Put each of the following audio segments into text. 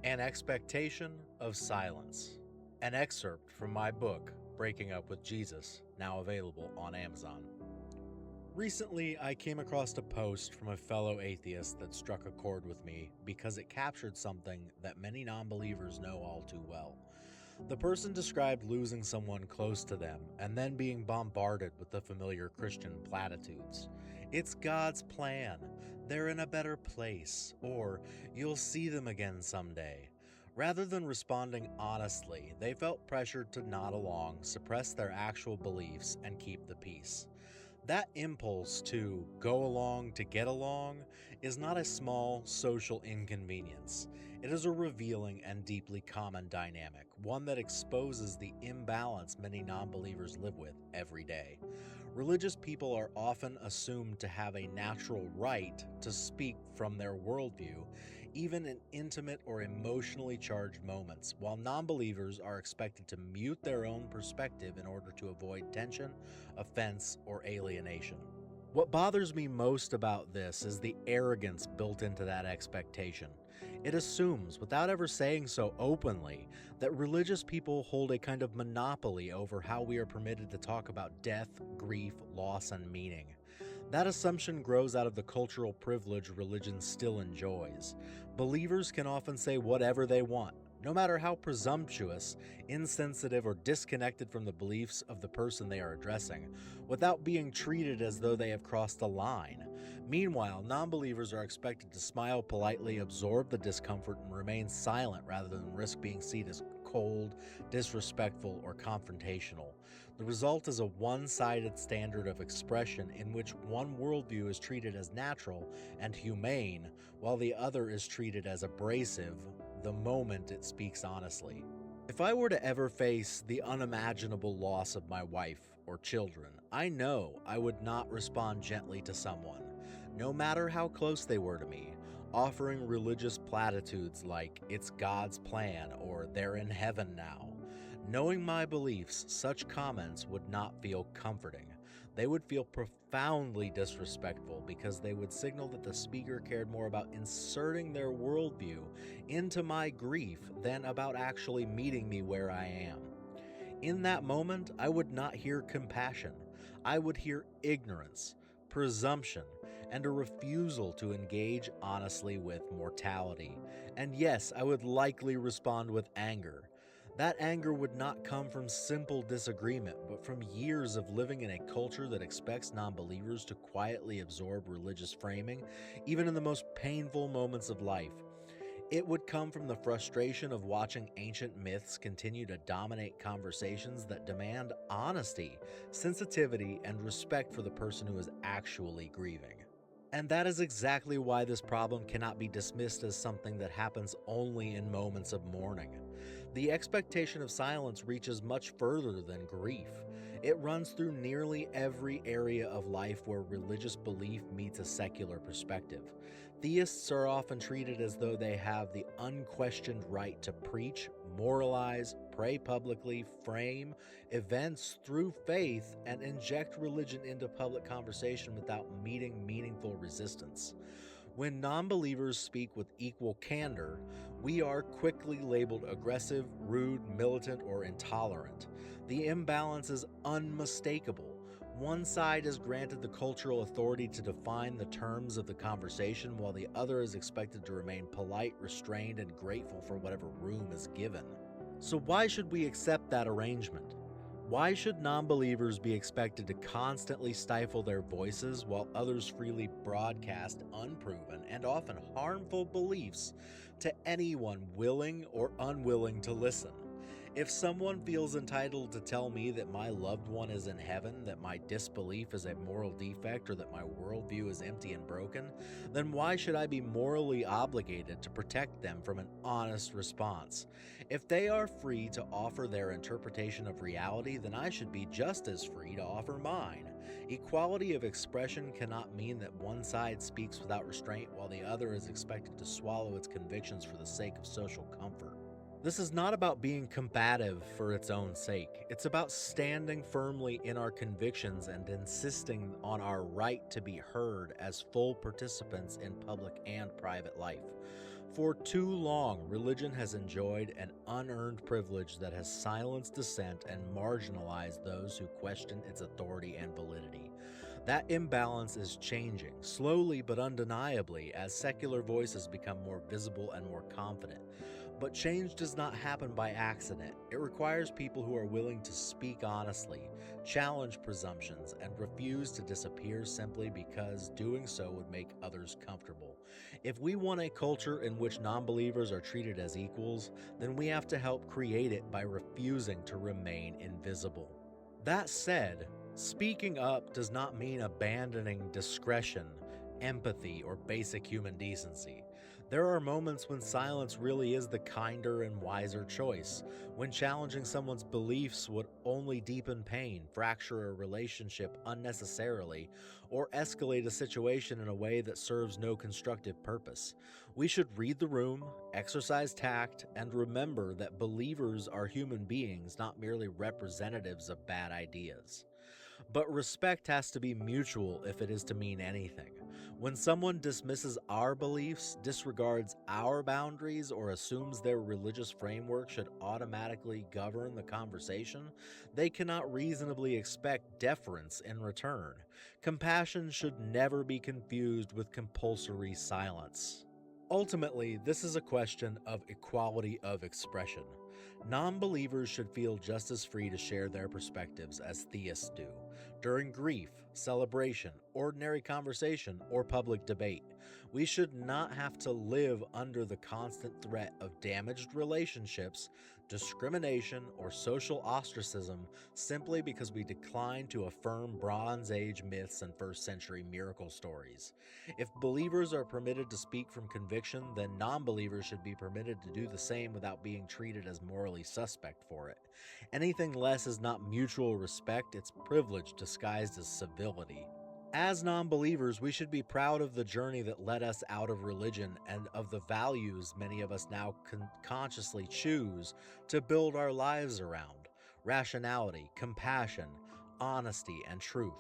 An Expectation of Silence. An excerpt from my book, Breaking Up with Jesus, now available on Amazon. Recently, I came across a post from a fellow atheist that struck a chord with me because it captured something that many non-believers know all too well. The person described losing someone close to them and then being bombarded with the familiar Christian platitudes. It's God's plan. They're in a better place, or you'll see them again someday. Rather than responding honestly, they felt pressured to nod along, suppress their actual beliefs, and keep the peace. That impulse to go along to get along is not a small social inconvenience. It is a revealing and deeply common dynamic, one that exposes the imbalance many non-believers live with every day. Religious people are often assumed to have a natural right to speak from their worldview, even in intimate or emotionally charged moments, while non-believers are expected to mute their own perspective in order to avoid tension, offense, or alienation. What bothers me most about this is the arrogance built into that expectation. It assumes, without ever saying so openly, that religious people hold a kind of monopoly over how we are permitted to talk about death, grief, loss, and meaning. That assumption grows out of the cultural privilege religion still enjoys. Believers can often say whatever they want, no matter how presumptuous, insensitive, or disconnected from the beliefs of the person they are addressing, without being treated as though they have crossed a line. Meanwhile, non-believers are expected to smile politely, absorb the discomfort, and remain silent rather than risk being seen as cold, disrespectful, or confrontational. The result is a one-sided standard of expression in which one worldview is treated as natural and humane, while the other is treated as abrasive the moment it speaks honestly. If I were to ever face the unimaginable loss of my wife or children, I know I would not respond gently to someone, no matter how close they were to me, offering religious platitudes like, "It's God's plan," or "They're in heaven now." Knowing my beliefs, such comments would not feel comforting. They would feel profoundly disrespectful because they would signal that the speaker cared more about inserting their worldview into my grief than about actually meeting me where I am. In that moment, I would not hear compassion. I would hear ignorance, presumption, and a refusal to engage honestly with mortality. And yes, I would likely respond with anger. That anger would not come from simple disagreement, but from years of living in a culture that expects non-believers to quietly absorb religious framing, even in the most painful moments of life. It would come from the frustration of watching ancient myths continue to dominate conversations that demand honesty, sensitivity, and respect for the person who is actually grieving. And that is exactly why this problem cannot be dismissed as something that happens only in moments of mourning. The expectation of silence reaches much further than grief. It runs through nearly every area of life where religious belief meets a secular perspective. Theists are often treated as though they have the unquestioned right to preach, moralize, pray publicly, frame events through faith, and inject religion into public conversation without meeting meaningful resistance. When non-believers speak with equal candor, we are quickly labeled aggressive, rude, militant, or intolerant. The imbalance is unmistakable. One side is granted the cultural authority to define the terms of the conversation, while the other is expected to remain polite, restrained, and grateful for whatever room is given. So why should we accept that arrangement? Why should non-believers be expected to constantly stifle their voices while others freely broadcast unproven and often harmful beliefs to anyone willing or unwilling to listen? If someone feels entitled to tell me that my loved one is in heaven, that my disbelief is a moral defect, or that my worldview is empty and broken, then why should I be morally obligated to protect them from an honest response? If they are free to offer their interpretation of reality, then I should be just as free to offer mine. Equality of expression cannot mean that one side speaks without restraint while the other is expected to swallow its convictions for the sake of social comfort. This is not about being combative for its own sake. It's about standing firmly in our convictions and insisting on our right to be heard as full participants in public and private life. For too long, religion has enjoyed an unearned privilege that has silenced dissent and marginalized those who question its authority and validity. That imbalance is changing, slowly but undeniably, as secular voices become more visible and more confident. But change does not happen by accident. It requires people who are willing to speak honestly, challenge presumptions, and refuse to disappear simply because doing so would make others comfortable. If we want a culture in which non-believers are treated as equals, then we have to help create it by refusing to remain invisible. That said, speaking up does not mean abandoning discretion, empathy, or basic human decency. There are moments when silence really is the kinder and wiser choice, when challenging someone's beliefs would only deepen pain, fracture a relationship unnecessarily, or escalate a situation in a way that serves no constructive purpose. We should read the room, exercise tact, and remember that believers are human beings, not merely representatives of bad ideas. But respect has to be mutual if it is to mean anything. When someone dismisses our beliefs, disregards our boundaries, or assumes their religious framework should automatically govern the conversation, they cannot reasonably expect deference in return. Compassion should never be confused with compulsory silence. Ultimately, this is a question of equality of expression. Non-believers should feel just as free to share their perspectives as theists do, during grief, celebration, ordinary conversation, or public debate. We should not have to live under the constant threat of damaged relationships, discrimination, or social ostracism simply because we decline to affirm Bronze Age myths and first century miracle stories. If believers are permitted to speak from conviction, then non-believers should be permitted to do the same without being treated as morally suspect for it. Anything less is not mutual respect, it's privilege disguised as civility. As non-believers, we should be proud of the journey that led us out of religion and of the values many of us now consciously choose to build our lives around: rationality, compassion, honesty, and truth.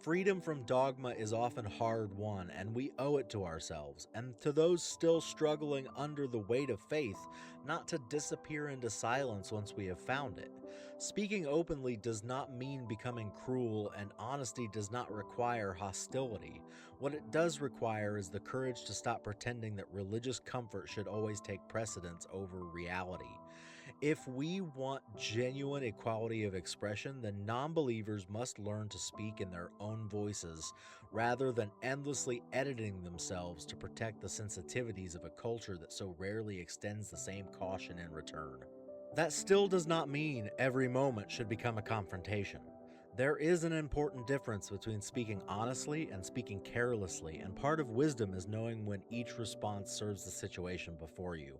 Freedom from dogma is often hard-won, and we owe it to ourselves, and to those still struggling under the weight of faith, not to disappear into silence once we have found it. Speaking openly does not mean becoming cruel, and honesty does not require hostility. What it does require is the courage to stop pretending that religious comfort should always take precedence over reality. If we want genuine equality of expression, then non-believers must learn to speak in their own voices rather than endlessly editing themselves to protect the sensitivities of a culture that so rarely extends the same caution in return. That still does not mean every moment should become a confrontation. There is an important difference between speaking honestly and speaking carelessly, and part of wisdom is knowing when each response serves the situation before you.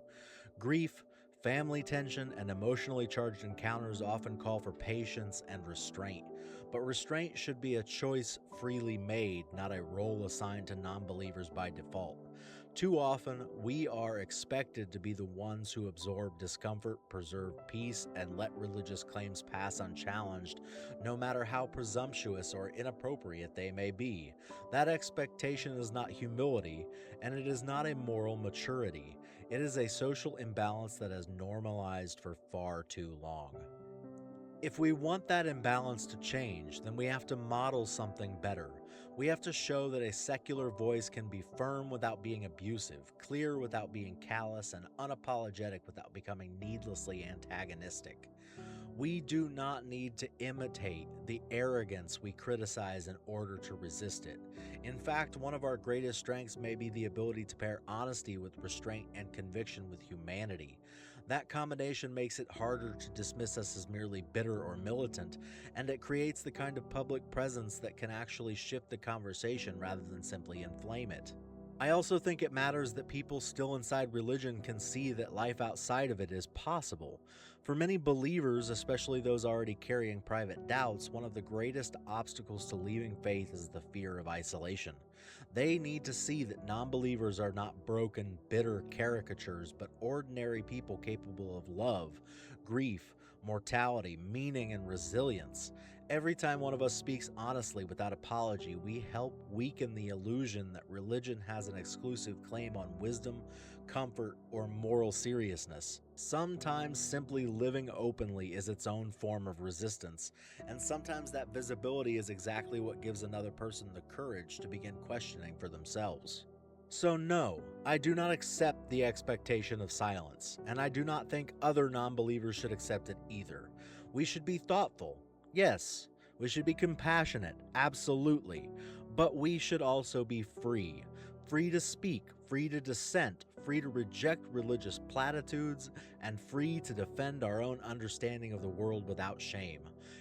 Grief, family tension, and emotionally charged encounters often call for patience and restraint, but restraint should be a choice freely made, not a role assigned to non-believers by default. Too often, we are expected to be the ones who absorb discomfort, preserve peace, and let religious claims pass unchallenged, no matter how presumptuous or inappropriate they may be. That expectation is not humility, and it is not a moral maturity. It is a social imbalance that has normalized for far too long. If we want that imbalance to change, then we have to model something better. We have to show that a secular voice can be firm without being abusive, clear without being callous, and unapologetic without becoming needlessly antagonistic. We do not need to imitate the arrogance we criticize in order to resist it. In fact, one of our greatest strengths may be the ability to pair honesty with restraint and conviction with humanity. That combination makes it harder to dismiss us as merely bitter or militant, and it creates the kind of public presence that can actually shift the conversation rather than simply inflame it. I also think it matters that people still inside religion can see that life outside of it is possible. For many believers, especially those already carrying private doubts, one of the greatest obstacles to leaving faith is the fear of isolation. They need to see that non-believers are not broken, bitter caricatures, but ordinary people capable of love, grief, mortality, meaning, and resilience. Every time one of us speaks honestly without apology, we help weaken the illusion that religion has an exclusive claim on wisdom, comfort, or moral seriousness. Sometimes simply living openly is its own form of resistance, and sometimes that visibility is exactly what gives another person the courage to begin questioning for themselves. So no, I do not accept the expectation of silence, and I do not think other non-believers should accept it either. We should be thoughtful, yes. We should be compassionate, absolutely. But we should also be free. Free to speak, free to dissent, free to reject religious platitudes, and free to defend our own understanding of the world without shame.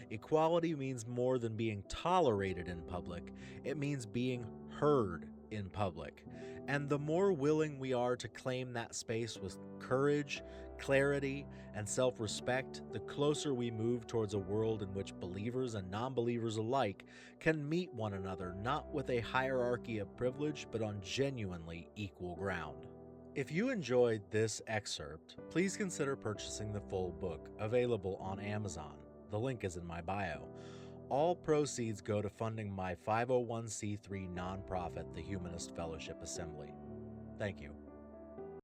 Equality means more than being tolerated in public, it means being heard in public. And the more willing we are to claim that space with courage, clarity, and self-respect, the closer we move towards a world in which believers and non-believers alike can meet one another not with a hierarchy of privilege, but on genuinely equal ground. If you enjoyed this excerpt, please consider purchasing the full book, available on Amazon. The link is in my bio. All proceeds go to funding my 501c3 nonprofit, the Humanist Fellowship Assembly. Thank you.